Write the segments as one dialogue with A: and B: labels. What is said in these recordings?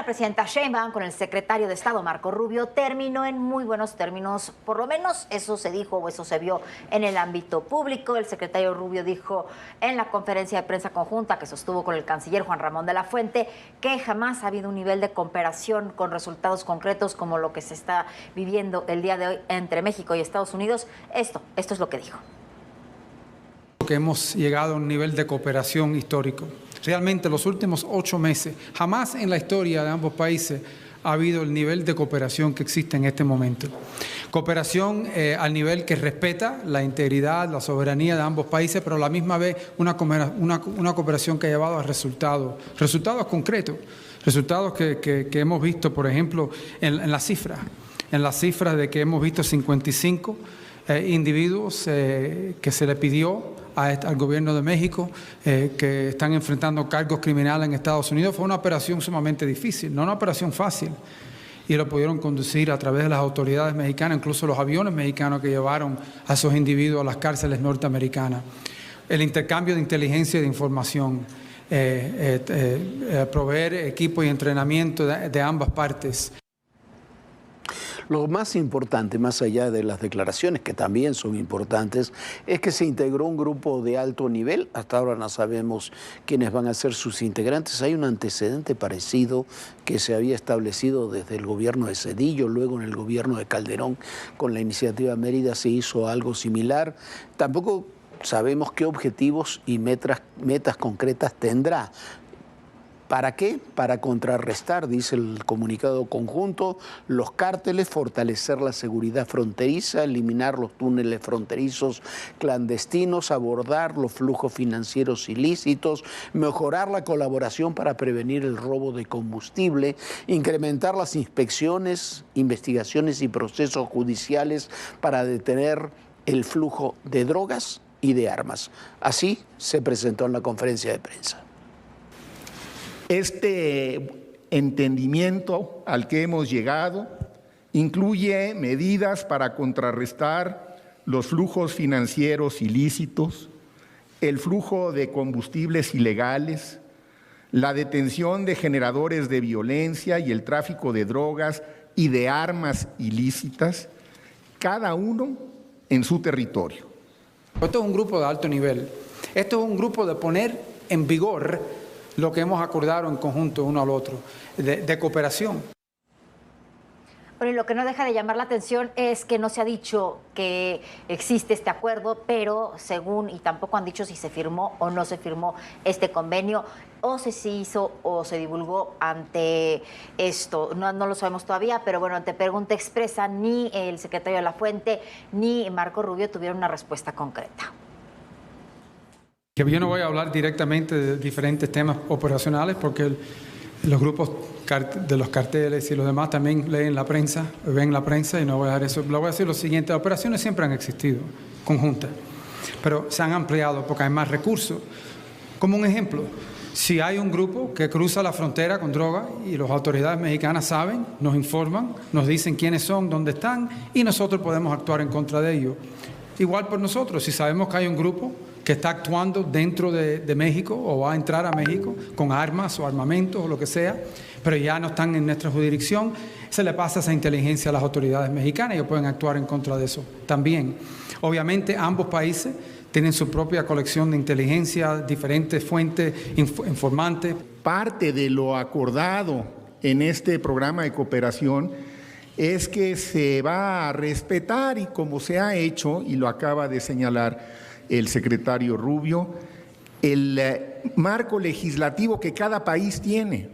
A: presidenta Sheinbaum con el secretario de Estado Marco Rubio terminó en muy buenos términos, por lo menos eso se dijo o eso se vio en el ámbito público. El secretario Rubio dijo en la conferencia de prensa conjunta que sostuvo con el canciller Juan Ramón de la Fuente que jamás ha habido un nivel de cooperación con resultados concretos como lo que se está viviendo el día de hoy entre México y Estados Unidos. Esto es lo que dijo.
B: Que hemos llegado a un nivel de cooperación histórico. Realmente los últimos 8 meses, jamás en la historia de ambos países ha habido el nivel de cooperación que existe en este momento. Cooperación al nivel que respeta la integridad, la soberanía de ambos países, pero a la misma vez una cooperación que ha llevado a resultados concretos, resultados que hemos visto, por ejemplo, en las cifras de que hemos visto 55 individuos que se le pidió al gobierno de México que están enfrentando cargos criminales en Estados Unidos. Fue una operación sumamente difícil, no una operación fácil, y lo pudieron conducir a través de las autoridades mexicanas, incluso los aviones mexicanos que llevaron a esos individuos a las cárceles norteamericanas. El intercambio de inteligencia y de información, proveer equipo y entrenamiento de ambas partes.
C: Lo más importante, más allá de las declaraciones, que también son importantes, es que se integró un grupo de alto nivel. Hasta ahora no sabemos quiénes van a ser sus integrantes. Hay un antecedente parecido que se había establecido desde el gobierno de Zedillo, luego en el gobierno de Calderón, con la iniciativa Mérida se hizo algo similar. Tampoco sabemos qué objetivos y metas concretas tendrá. ¿Para qué? Para contrarrestar, dice el comunicado conjunto, los cárteles, fortalecer la seguridad fronteriza, eliminar los túneles fronterizos clandestinos, abordar los flujos financieros ilícitos, mejorar la colaboración para prevenir el robo de combustible, incrementar las inspecciones, investigaciones y procesos judiciales para detener el flujo de drogas y de armas. Así se presentó en la conferencia de prensa.
D: Este entendimiento al que hemos llegado incluye medidas para contrarrestar los flujos financieros ilícitos, el flujo de combustibles ilegales, la detención de generadores de violencia y el tráfico de drogas y de armas ilícitas, cada uno en su territorio.
B: Esto es un grupo de alto nivel. Esto es un grupo de poner en vigor lo que hemos acordado en conjunto uno al otro, de cooperación.
A: Bueno, y lo que no deja de llamar la atención es que no se ha dicho que existe este acuerdo, pero según, y tampoco han dicho si se firmó o no se firmó este convenio, o si se hizo o se divulgó ante esto. No lo sabemos todavía, pero bueno, ante pregunta expresa, ni el secretario de la Fuente ni Marco Rubio tuvieron una respuesta concreta.
B: Que yo no voy a hablar directamente de diferentes temas operacionales porque los grupos de los carteles y los demás también leen la prensa, ven la prensa y no voy a dejar eso. Lo voy a decir lo siguiente, las operaciones siempre han existido, conjuntas, pero se han ampliado porque hay más recursos. Como un ejemplo, si hay un grupo que cruza la frontera con droga y las autoridades mexicanas saben, nos informan, nos dicen quiénes son, dónde están y nosotros podemos actuar en contra de ellos. Igual por nosotros, si sabemos que hay un grupo que está actuando dentro de México o va a entrar a México con armas o armamentos o lo que sea, pero ya no están en nuestra jurisdicción, se le pasa esa inteligencia a las autoridades mexicanas y ellos pueden actuar en contra de eso también. Obviamente ambos países tienen su propia colección de inteligencia, diferentes fuentes informantes.
D: Parte de lo acordado en este programa de cooperación es que se va a respetar, y como se ha hecho, y lo acaba de señalar el secretario Rubio, el marco legislativo que cada país tiene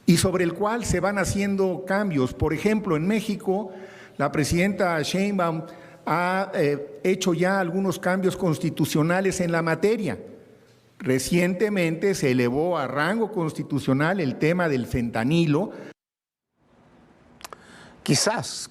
D: y sobre el cual se van haciendo cambios. Por ejemplo, en México, la presidenta Sheinbaum ha hecho ya algunos cambios constitucionales en la materia. Recientemente se elevó a rango constitucional el tema del fentanilo.
C: Quizás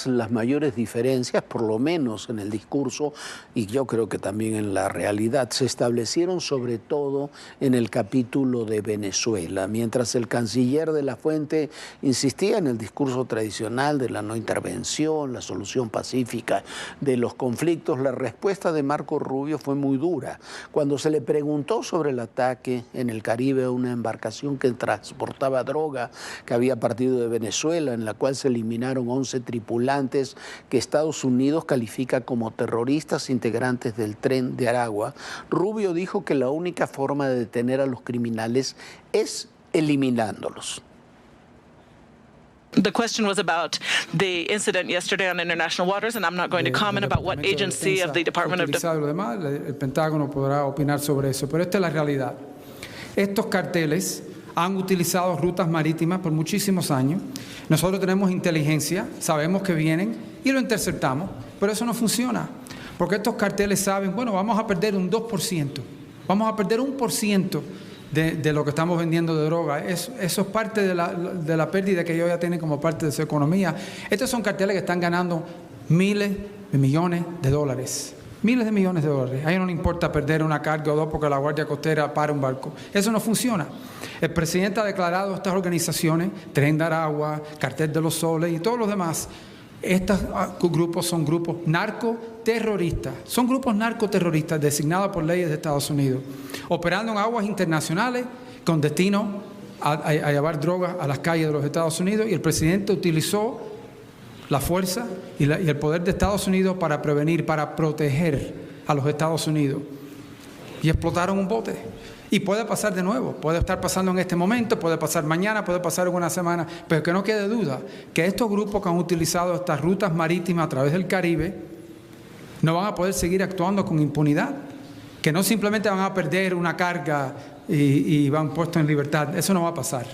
C: las mayores diferencias, por lo menos en el discurso, y yo creo que también en la realidad, se establecieron sobre todo en el capítulo de Venezuela. Mientras el canciller de la Fuente insistía en el discurso tradicional de la no intervención, la solución pacífica de los conflictos, la respuesta de Marco Rubio fue muy dura. Cuando se le preguntó sobre el ataque en el Caribe a una embarcación que transportaba droga que había partido de Venezuela, en la cual se eliminaron 11 tripulantes que Estados Unidos califica como terroristas integrantes del Tren de Aragua, Rubio dijo que la única forma de detener a los criminales es eliminándolos.
E: The question was about the incident yesterday on international waters, and I'm not going to comment about what agency of the Department of Defense.
B: El Pentágono podrá opinar sobre eso, pero esta es la realidad. Estos carteles han utilizado rutas marítimas por muchísimos años. Nosotros tenemos inteligencia, sabemos que vienen y lo interceptamos, pero eso no funciona, porque estos carteles saben, bueno, vamos a perder un 2%, vamos a perder 1% de lo que estamos vendiendo de droga. Eso es parte de la pérdida que ellos ya tienen como parte de su economía. Estos son carteles que están ganando miles de millones de dólares. Miles de millones de dólares. A ellos no les importa perder una carga o dos porque la Guardia Costera para un barco. Eso no funciona. El presidente ha declarado estas organizaciones, Tren de Aragua, Cartel de los Soles y todos los demás, estos grupos son grupos narcoterroristas. Son grupos narcoterroristas designados por leyes de Estados Unidos, operando en aguas internacionales con destino a llevar drogas a las calles de los Estados Unidos, y el presidente utilizó la fuerza y el poder de Estados Unidos para prevenir, para proteger a los Estados Unidos. Y explotaron un bote. Y puede pasar de nuevo, puede estar pasando en este momento, puede pasar mañana, puede pasar en una semana, pero que no quede duda que estos grupos que han utilizado estas rutas marítimas a través del Caribe no van a poder seguir actuando con impunidad, que no simplemente van a perder una carga y van puestos en libertad. Eso no va a pasar.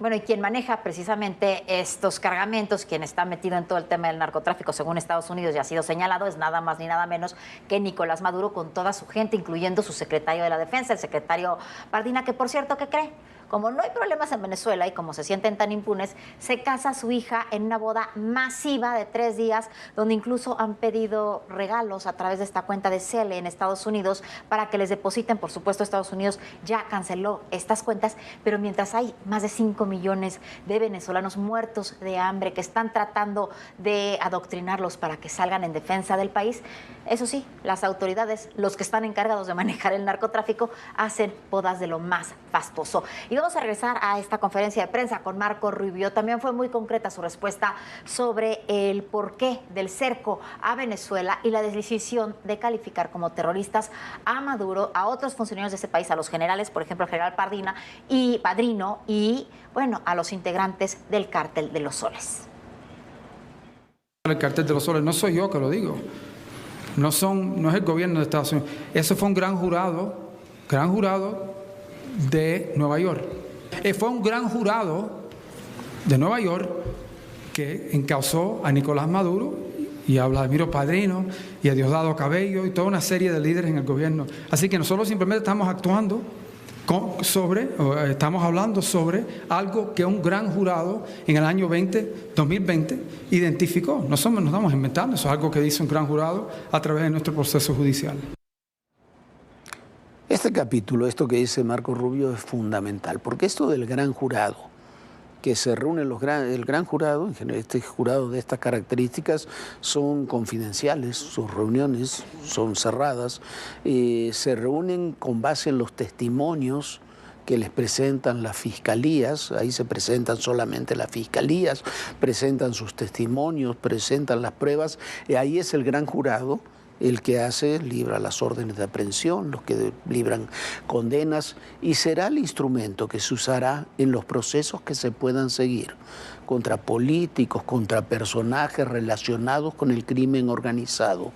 A: Bueno, y quien maneja precisamente estos cargamentos, quien está metido en todo el tema del narcotráfico, según Estados Unidos, ya ha sido señalado, es nada más ni nada menos que Nicolás Maduro, con toda su gente, incluyendo su secretario de la Defensa, el secretario Pardina, que por cierto, ¿qué cree? Como no hay problemas en Venezuela y como se sienten tan impunes, se casa su hija en una boda masiva de 3 días, donde incluso han pedido regalos a través de esta cuenta de Cele en Estados Unidos para que les depositen. Por supuesto, Estados Unidos ya canceló estas cuentas, pero mientras hay más de 5 millones de venezolanos muertos de hambre que están tratando de adoctrinarlos para que salgan en defensa del país, eso sí, las autoridades, los que están encargados de manejar el narcotráfico, hacen bodas de lo más fastuoso. Y vamos a regresar a esta conferencia de prensa con Marco Rubio. También fue muy concreta su respuesta sobre el porqué del cerco a Venezuela y la decisión de calificar como terroristas a Maduro, a otros funcionarios de ese país, a los generales, por ejemplo, al general Padrino y, bueno, a los integrantes del Cártel de los Soles.
B: El Cártel de los Soles, no soy yo que lo digo, no es el gobierno de Estados Unidos. Eso fue un gran jurado de Nueva York. Fue un gran jurado de Nueva York que encausó a Nicolás Maduro y a Vladimiro Padrino y a Diosdado Cabello y toda una serie de líderes en el gobierno. Así que nosotros simplemente estamos actuando estamos hablando sobre algo que un gran jurado en el año 2020 identificó. No estamos inventando, eso es algo que dice un gran jurado a través de nuestro proceso judicial.
C: Este capítulo, esto que dice Marco Rubio, es fundamental, porque esto del gran jurado, que se reúne el gran jurado, en general, este jurado de estas características, son confidenciales, sus reuniones son cerradas, se reúnen con base en los testimonios que les presentan las fiscalías, ahí se presentan solamente las fiscalías, presentan sus testimonios, presentan las pruebas, y ahí es el gran jurado el que libra las órdenes de aprehensión, los que libran condenas, y será el instrumento que se usará en los procesos que se puedan seguir contra políticos, contra personajes relacionados con el crimen organizado,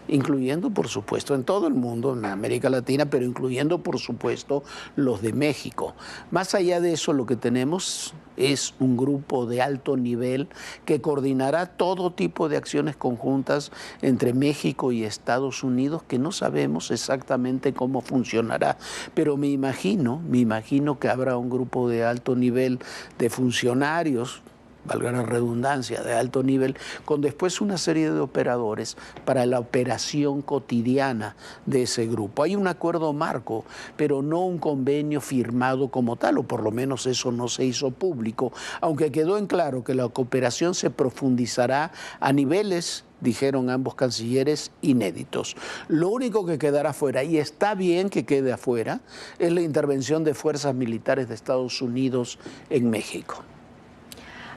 C: incluyendo, por supuesto, en todo el mundo, en América Latina, pero incluyendo, por supuesto, los de México. Más allá de eso, lo que tenemos es un grupo de alto nivel que coordinará todo tipo de acciones conjuntas entre México y Estados Unidos, que no sabemos exactamente cómo funcionará, pero me imagino que habrá un grupo de alto nivel de funcionarios valga la redundancia, de alto nivel, con después una serie de operadores para la operación cotidiana de ese grupo. Hay un acuerdo marco, pero no un convenio firmado como tal, o por lo menos eso no se hizo público, aunque quedó en claro que la cooperación se profundizará a niveles, dijeron ambos cancilleres, inéditos. Lo único que quedará fuera, y está bien que quede afuera, es la intervención de fuerzas militares de Estados Unidos en México.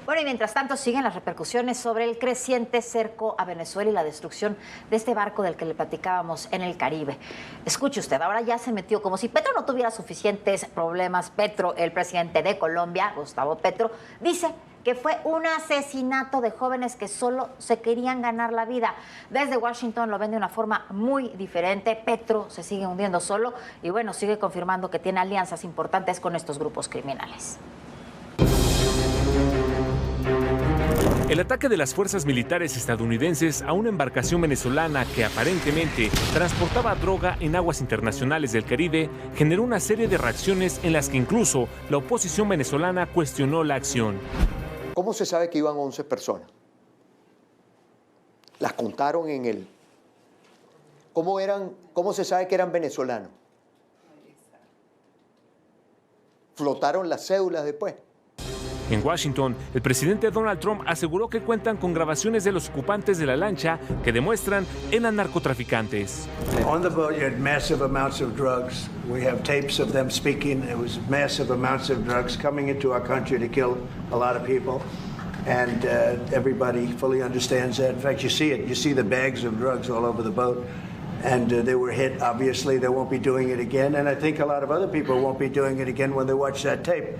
A: Bueno, y mientras tanto siguen las repercusiones sobre el creciente cerco a Venezuela y la destrucción de este barco del que le platicábamos en el Caribe. Escuche usted, ahora ya se metió como si Petro no tuviera suficientes problemas. Petro, el presidente de Colombia, Gustavo Petro, dice que fue un asesinato de jóvenes que solo se querían ganar la vida. Desde Washington lo ven de una forma muy diferente. Petro se sigue hundiendo solo y bueno, sigue confirmando que tiene alianzas importantes con estos grupos criminales.
F: El ataque de las fuerzas militares estadounidenses a una embarcación venezolana que aparentemente transportaba droga en aguas internacionales del Caribe generó una serie de reacciones en las que incluso la oposición venezolana cuestionó la acción.
G: ¿Cómo se sabe que iban 11 personas? ¿Las contaron en el...? ¿Cómo se sabe que eran venezolanos? ¿Flotaron las cédulas después?
F: En Washington, el presidente Donald Trump aseguró que cuentan con grabaciones de los ocupantes de la lancha que demuestran eran narcotraficantes.
H: On the boat, you had massive amounts of drugs. We have tapes of them speaking. It was massive amounts of drugs coming into our country to kill a lot of people. And everybody fully understands that. In fact, you see it. You see the bags of drugs all over the boat. And they were hit. Obviously, they won't be doing it again. And I think a lot of other people won't be doing it again when they watch that tape.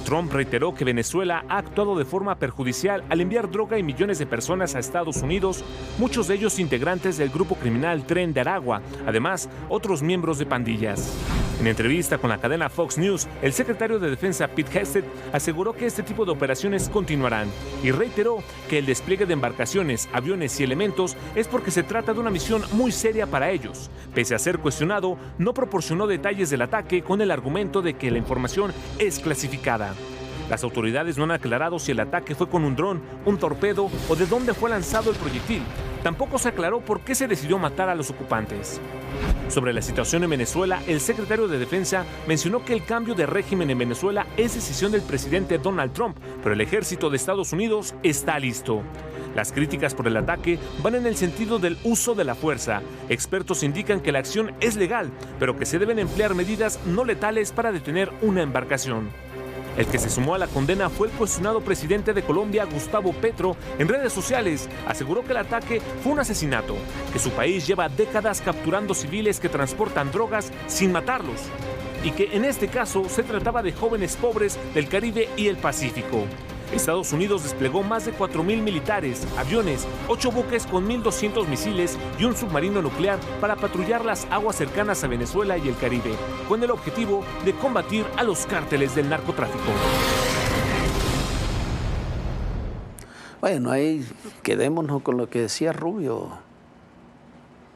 F: Trump reiteró que Venezuela ha actuado de forma perjudicial al enviar droga y millones de personas a Estados Unidos, muchos de ellos integrantes del grupo criminal Tren de Aragua, además otros miembros de pandillas. En entrevista con la cadena Fox News, el secretario de Defensa Pete Hegseth aseguró que este tipo de operaciones continuarán y reiteró que el despliegue de embarcaciones, aviones y elementos es porque se trata de una misión muy seria para ellos. Pese a ser cuestionado, no proporcionó detalles del ataque con el argumento de que la información es clasificada. Las autoridades no han aclarado si el ataque fue con un dron, un torpedo o de dónde fue lanzado el proyectil. Tampoco se aclaró por qué se decidió matar a los ocupantes. Sobre la situación en Venezuela, el secretario de Defensa mencionó que el cambio de régimen en Venezuela es decisión del presidente Donald Trump, pero el ejército de Estados Unidos está listo. Las críticas por el ataque van en el sentido del uso de la fuerza. Expertos indican que la acción es legal, pero que se deben emplear medidas no letales para detener una embarcación. El que se sumó a la condena fue el cuestionado presidente de Colombia, Gustavo Petro. En redes sociales aseguró que el ataque fue un asesinato, que su país lleva décadas capturando civiles que transportan drogas sin matarlos, y que en este caso se trataba de jóvenes pobres del Caribe y el Pacífico. Estados Unidos desplegó más de 4.000 militares, aviones, 8 buques con 1.200 misiles y un submarino nuclear para patrullar las aguas cercanas a Venezuela y el Caribe, con el objetivo de combatir a los cárteles del narcotráfico.
C: Bueno, ahí quedémonos con lo que decía Rubio.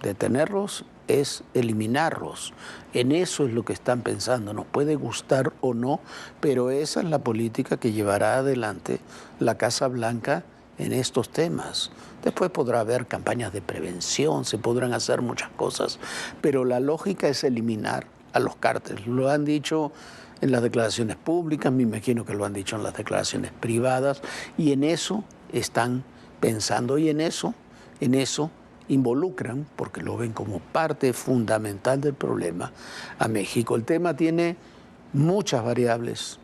C: Detenerlos es eliminarlos. En eso es lo que están pensando. Nos puede gustar o no, pero esa es la política que llevará adelante la Casa Blanca en estos temas. Después podrá haber campañas de prevención, se podrán hacer muchas cosas, pero la lógica es eliminar a los cárteles. Lo han dicho en las declaraciones públicas, me imagino que lo han dicho en las declaraciones privadas, y en eso están pensando, y en eso involucran, porque lo ven como parte fundamental del problema, a México. El tema tiene muchas variables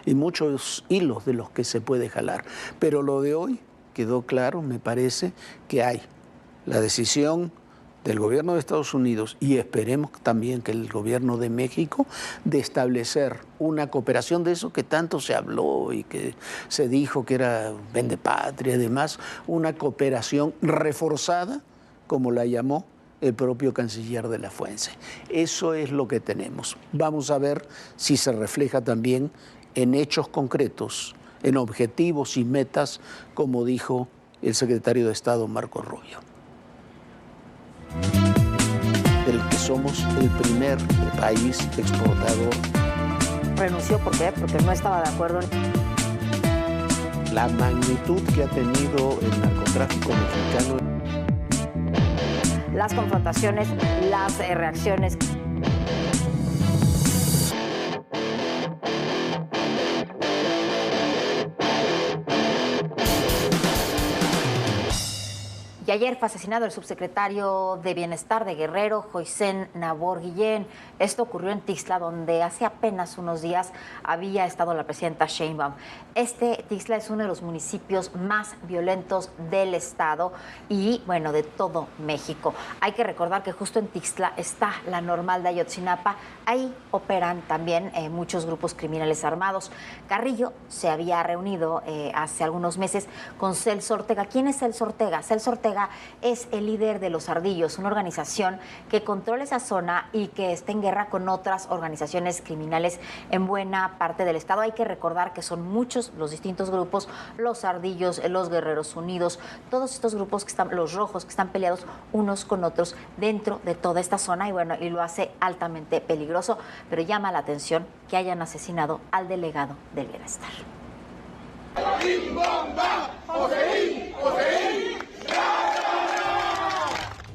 C: y muchos hilos de los que se puede jalar. Pero lo de hoy quedó claro, me parece, que hay la decisión del gobierno de Estados Unidos y esperemos también que el gobierno de México de establecer una cooperación de eso que tanto se habló y que se dijo que era vendepatria y demás, una cooperación reforzada, como la llamó el propio canciller de la Fuence. Eso es lo que tenemos. Vamos a ver si se refleja también en hechos concretos, en objetivos y metas, como dijo el secretario de Estado Marco Rubio. Del que somos el primer país exportador.
A: Renunció, ¿por qué? Porque no estaba de acuerdo.
C: la magnitud que ha tenido el narcotráfico mexicano.
A: Las confrontaciones, las reacciones. Y ayer fue asesinado el subsecretario de Bienestar de Guerrero, Joisén Nabor Guillén. Esto ocurrió en Tixla, donde hace apenas unos días había estado la presidenta Sheinbaum. Tixla es uno de los municipios más violentos del estado y, bueno, de todo México. Hay que recordar que justo en Tixla está la Normal de Ayotzinapa. Ahí operan también muchos grupos criminales armados. Carrillo se había reunido hace algunos meses con Celso Ortega. ¿Quién es Celso Ortega? Celso Ortega es el líder de Los Ardillos, una organización que controla esa zona y que está en guerra con otras organizaciones criminales en buena parte del estado. Hay que recordar que son muchos los distintos grupos, Los Ardillos, los Guerreros Unidos, todos estos grupos que están, los rojos, que están peleados unos con otros dentro de toda esta zona y bueno, y lo hace altamente peligroso, pero llama la atención que hayan asesinado al delegado del Bienestar.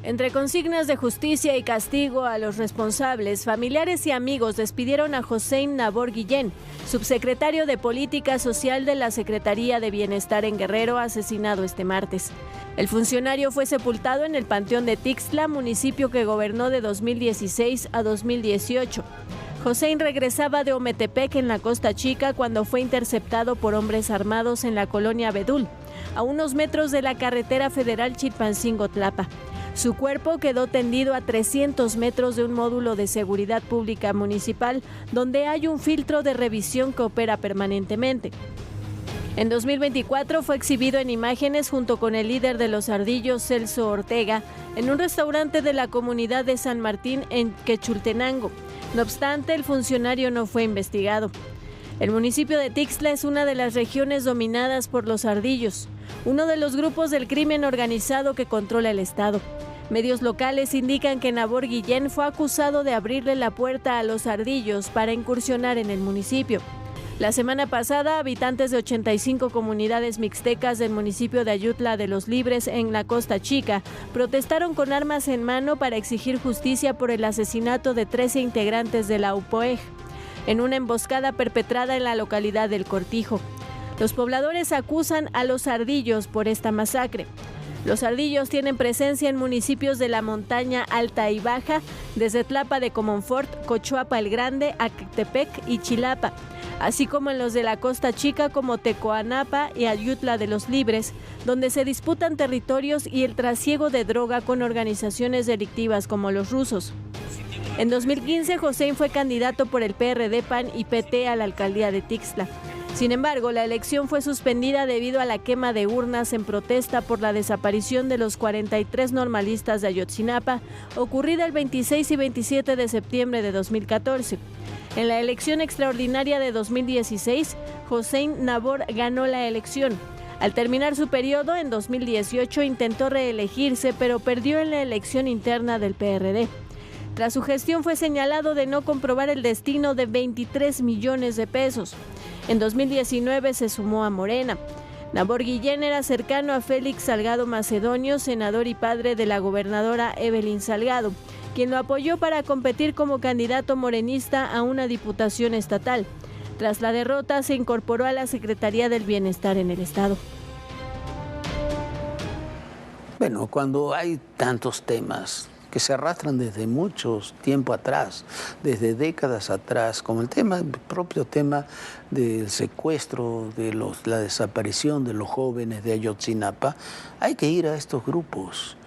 I: Entre consignas de justicia y castigo a los responsables, familiares y amigos despidieron a Joisén Nabor Guillén, subsecretario de Política Social de la Secretaría de Bienestar en Guerrero, asesinado este martes. El funcionario fue sepultado en el Panteón de Tixla, municipio que gobernó de 2016 a 2018. Joisén regresaba de Ometepec, en la Costa Chica, cuando fue interceptado por hombres armados en la colonia Bedul, a unos metros de la carretera federal Chilpancingo-Tlapa. Su cuerpo quedó tendido a 300 metros de un módulo de seguridad pública municipal, donde hay un filtro de revisión que opera permanentemente. En 2024 fue exhibido en imágenes junto con el líder de Los Ardillos, Celso Ortega, en un restaurante de la comunidad de San Martín en Quechultenango. No obstante, el funcionario no fue investigado. El municipio de Tixla es una de las regiones dominadas por Los Ardillos, uno de los grupos del crimen organizado que controla el estado. Medios locales indican que Nabor Guillén fue acusado de abrirle la puerta a Los Ardillos para incursionar en el municipio. La semana pasada, habitantes de 85 comunidades mixtecas del municipio de Ayutla de los Libres, en la Costa Chica, protestaron con armas en mano para exigir justicia por el asesinato de 13 integrantes de la UPOEG, en una emboscada perpetrada en la localidad del Cortijo. Los pobladores acusan a Los Ardillos por esta masacre. Los Ardillos tienen presencia en municipios de la montaña alta y baja, desde Tlapa de Comonfort, Cochuapa el Grande, Actepec y Chilapa, así como en los de la Costa Chica como Tecoanapa y Ayutla de los Libres, donde se disputan territorios y el trasiego de droga con organizaciones delictivas como los rusos. En 2015, Joisén fue candidato por el PRD, PAN y PT a la alcaldía de Tixla. Sin embargo, la elección fue suspendida debido a la quema de urnas en protesta por la desaparición de los 43 normalistas de Ayotzinapa, ocurrida el 26 y 27 de septiembre de 2014. En la elección extraordinaria de 2016, Joisén Nabor ganó la elección. Al terminar su periodo, en 2018 intentó reelegirse, pero perdió en la elección interna del PRD. Tras su gestión fue señalado de no comprobar el destino de 23 millones de pesos. En 2019 se sumó a Morena. Nabor Guillén era cercano a Félix Salgado Macedonio, senador y padre de la gobernadora Evelyn Salgado, quien lo apoyó para competir como candidato morenista a una diputación estatal. Tras la derrota, se incorporó a la Secretaría del Bienestar en el estado.
C: Bueno, cuando hay tantos temas que se arrastran desde mucho tiempo atrás, desde décadas atrás, como el propio tema del secuestro, de la desaparición de los jóvenes de Ayotzinapa, hay que ir a estos grupos.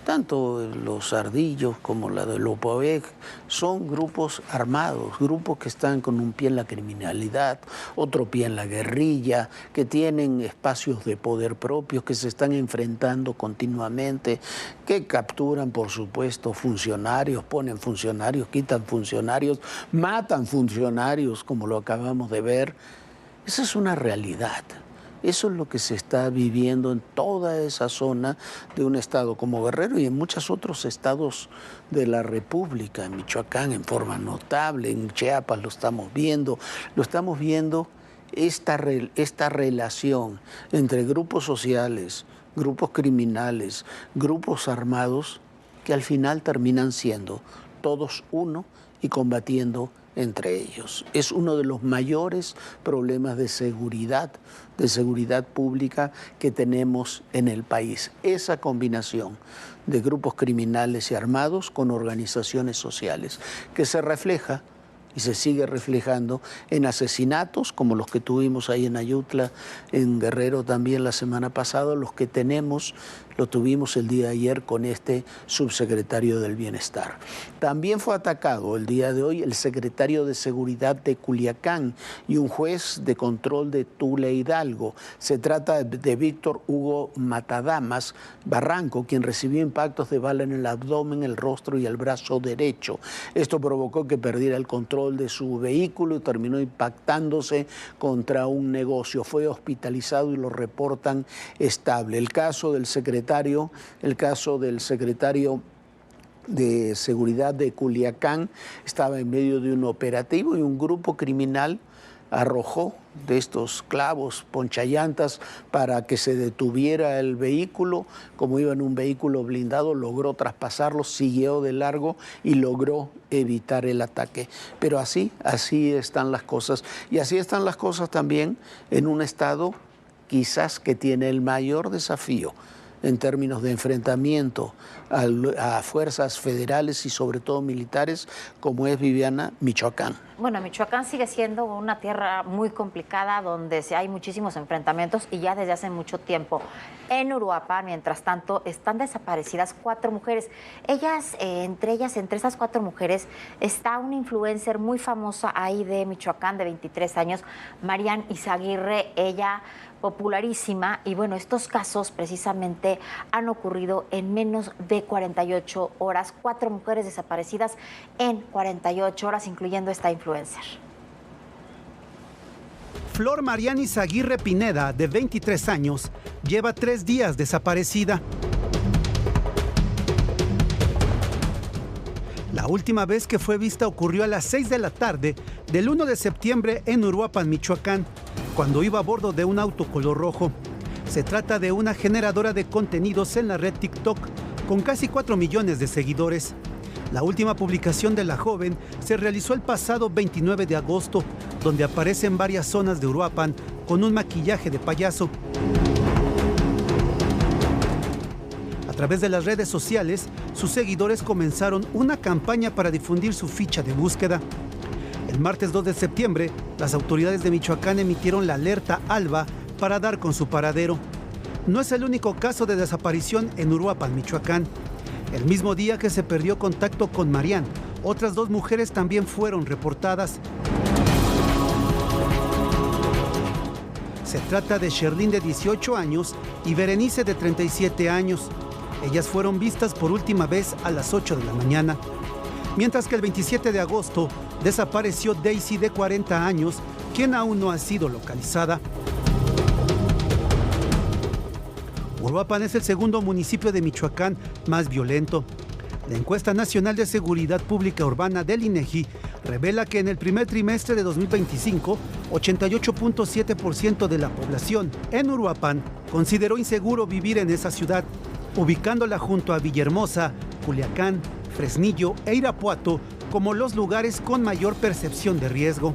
C: Tanto los Ardillos como la de UPOEG son grupos armados, grupos que están con un pie en la criminalidad, otro pie en la guerrilla, que tienen espacios de poder propios, que se están enfrentando continuamente, que capturan, por supuesto, funcionarios, ponen funcionarios, quitan funcionarios, matan funcionarios, como lo acabamos de ver. Esa es una realidad. Eso es lo que se está viviendo en toda esa zona de un estado como Guerrero y en muchos otros estados de la República, en Michoacán en forma notable, en Chiapas lo estamos viendo esta relación entre grupos sociales, grupos criminales, grupos armados, que al final terminan siendo todos uno y combatiendo entre ellos. Es uno de los mayores problemas de seguridad pública que tenemos en el país. Esa combinación de grupos criminales y armados con organizaciones sociales, que se refleja y se sigue reflejando en asesinatos como los que tuvimos ahí en Ayutla, en Guerrero también la semana pasada, lo tuvimos el día de ayer con este subsecretario del Bienestar. También fue atacado el día de hoy el secretario de Seguridad de Culiacán y un juez de control de Tula Hidalgo. Se trata de Víctor Hugo Matadamas Barranco, quien recibió impactos de bala en el abdomen, el rostro y el brazo derecho. Esto provocó que perdiera el control de su vehículo y terminó impactándose contra un negocio. Fue hospitalizado y lo reportan estable. El caso del secretario de Seguridad de Culiacán estaba en medio de un operativo y un grupo criminal arrojó de estos clavos ponchallantas para que se detuviera el vehículo. Como iba en un vehículo blindado, logró traspasarlo, siguió de largo y logró evitar el ataque. Pero así están las cosas. Y así están las cosas también en un estado quizás que tiene el mayor desafío en términos de enfrentamiento a fuerzas federales y sobre todo militares, como es, Viviana, Michoacán.
A: Bueno, Michoacán sigue siendo una tierra muy complicada donde hay muchísimos enfrentamientos y ya desde hace mucho tiempo. En Uruapan, mientras tanto, están desaparecidas 4 mujeres. Entre esas 4 mujeres, está una influencer muy famosa ahí de Michoacán de 23 años, Marian Izaguirre, ella popularísima, y bueno, estos casos precisamente han ocurrido en menos de 48 horas, 4 mujeres desaparecidas en 48 horas, incluyendo esta influencer.
J: Flor Marian Izaguirre Pineda, de 23 años, lleva 3 días desaparecida. La última vez que fue vista ocurrió a las 6 de la tarde del 1 de septiembre en Uruapan, Michoacán, cuando iba a bordo de un auto color rojo. Se trata de una generadora de contenidos en la red TikTok con casi 4 millones de seguidores. La última publicación de la joven se realizó el pasado 29 de agosto, donde aparece en varias zonas de Uruapan con un maquillaje de payaso. A través de las redes sociales, sus seguidores comenzaron una campaña para difundir su ficha de búsqueda. El martes 2 de septiembre, las autoridades de Michoacán emitieron la alerta ALBA para dar con su paradero. No es el único caso de desaparición en Uruapan, Michoacán. El mismo día que se perdió contacto con Marian, otras 2 mujeres también fueron reportadas. Se trata de Sherlyn, de 18 años, y Berenice, de 37 años. Ellas fueron vistas por última vez a las 8 de la mañana. Mientras que el 27 de agosto desapareció Daisy, de 40 años, quien aún no ha sido localizada. Uruapan es el segundo municipio de Michoacán más violento. La encuesta nacional de seguridad pública urbana del INEGI revela que en el primer trimestre de 2025, 88.7% de la población en Uruapan consideró inseguro vivir en esa ciudad, ubicándola junto a Villahermosa, Culiacán, Fresnillo e Irapuato como los lugares con mayor percepción de riesgo.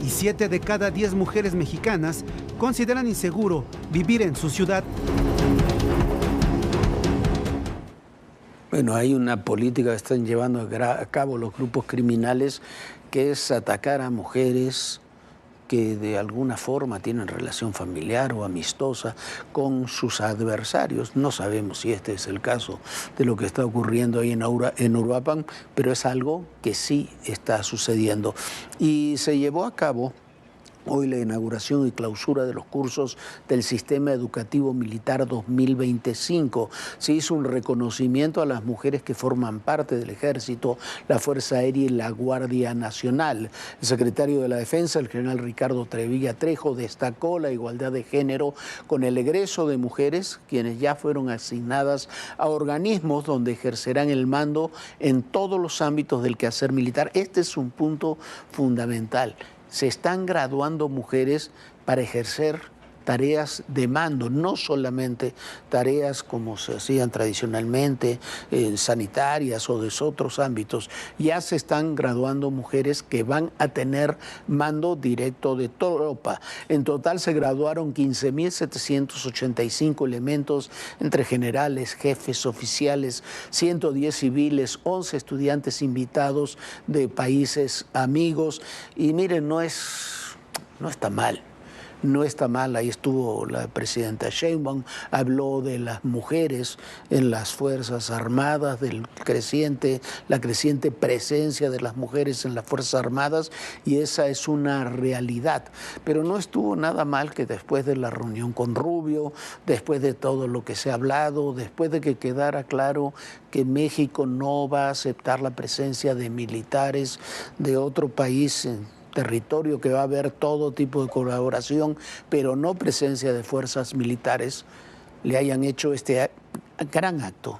J: Y 7 de cada 10 mujeres mexicanas consideran inseguro vivir en su ciudad.
C: Bueno, hay una política que están llevando a cabo los grupos criminales, que es atacar a mujeres que de alguna forma tienen relación familiar o amistosa con sus adversarios. No sabemos si este es el caso de lo que está ocurriendo ahí en Uruapan, pero es algo que sí está sucediendo. Y se llevó a cabo hoy la inauguración y clausura de los cursos del Sistema Educativo Militar 2025. Se hizo un reconocimiento a las mujeres que forman parte del Ejército, la Fuerza Aérea y la Guardia Nacional. El secretario de la Defensa, el general Ricardo Trevilla Trejo, destacó la igualdad de género con el egreso de mujeres, quienes ya fueron asignadas a organismos donde ejercerán el mando en todos los ámbitos del quehacer militar. Este es un punto fundamental. se están graduando mujeres para ejercer tareas de mando, no solamente tareas como se hacían tradicionalmente, sanitarias o de otros ámbitos. Ya se están graduando mujeres que van a tener mando directo de tropa. En total se graduaron 15.785 elementos entre generales, jefes, oficiales, 110 civiles, 11 estudiantes invitados de países amigos. Y miren, no está mal. No está mal, ahí estuvo la presidenta Sheinbaum, habló de las mujeres en las Fuerzas Armadas, la creciente presencia de las mujeres en las Fuerzas Armadas, y esa es una realidad. Pero no estuvo nada mal que después de la reunión con Rubio, después de todo lo que se ha hablado, después de que quedara claro que México no va a aceptar la presencia de militares de otro país en territorio, que va a haber todo tipo de colaboración, pero no presencia de fuerzas militares, le hayan hecho este gran acto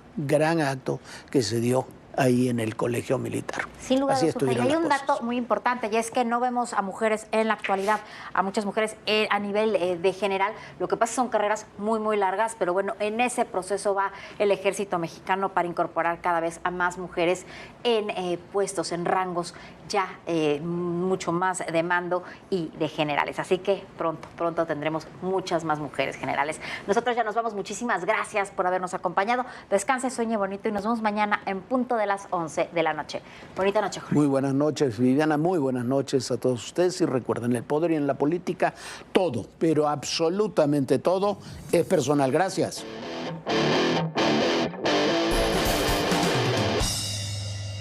C: que se dio ahí en el colegio militar.
A: Sin lugar a dudas,
C: estuvieron
A: hay
C: las
A: un
C: cosas.
A: dato muy importante, y es que no vemos a mujeres en la actualidad, a muchas mujeres a nivel de general. Lo que pasa son carreras muy, muy largas, pero bueno, en ese proceso va el ejército mexicano para incorporar cada vez a más mujeres en puestos, en rangos ya mucho más de mando y de generales. Así que pronto tendremos muchas más mujeres generales. Nosotros ya nos vamos. Muchísimas gracias por habernos acompañado. Descanse, sueñe bonito y nos vemos mañana en punto de las 11 de la noche. Bonita noche, Jorge.
C: Muy buenas noches, Viviana. Muy buenas noches a todos ustedes. Y recuerden, el poder y en la política, todo, pero absolutamente todo, es personal. Gracias.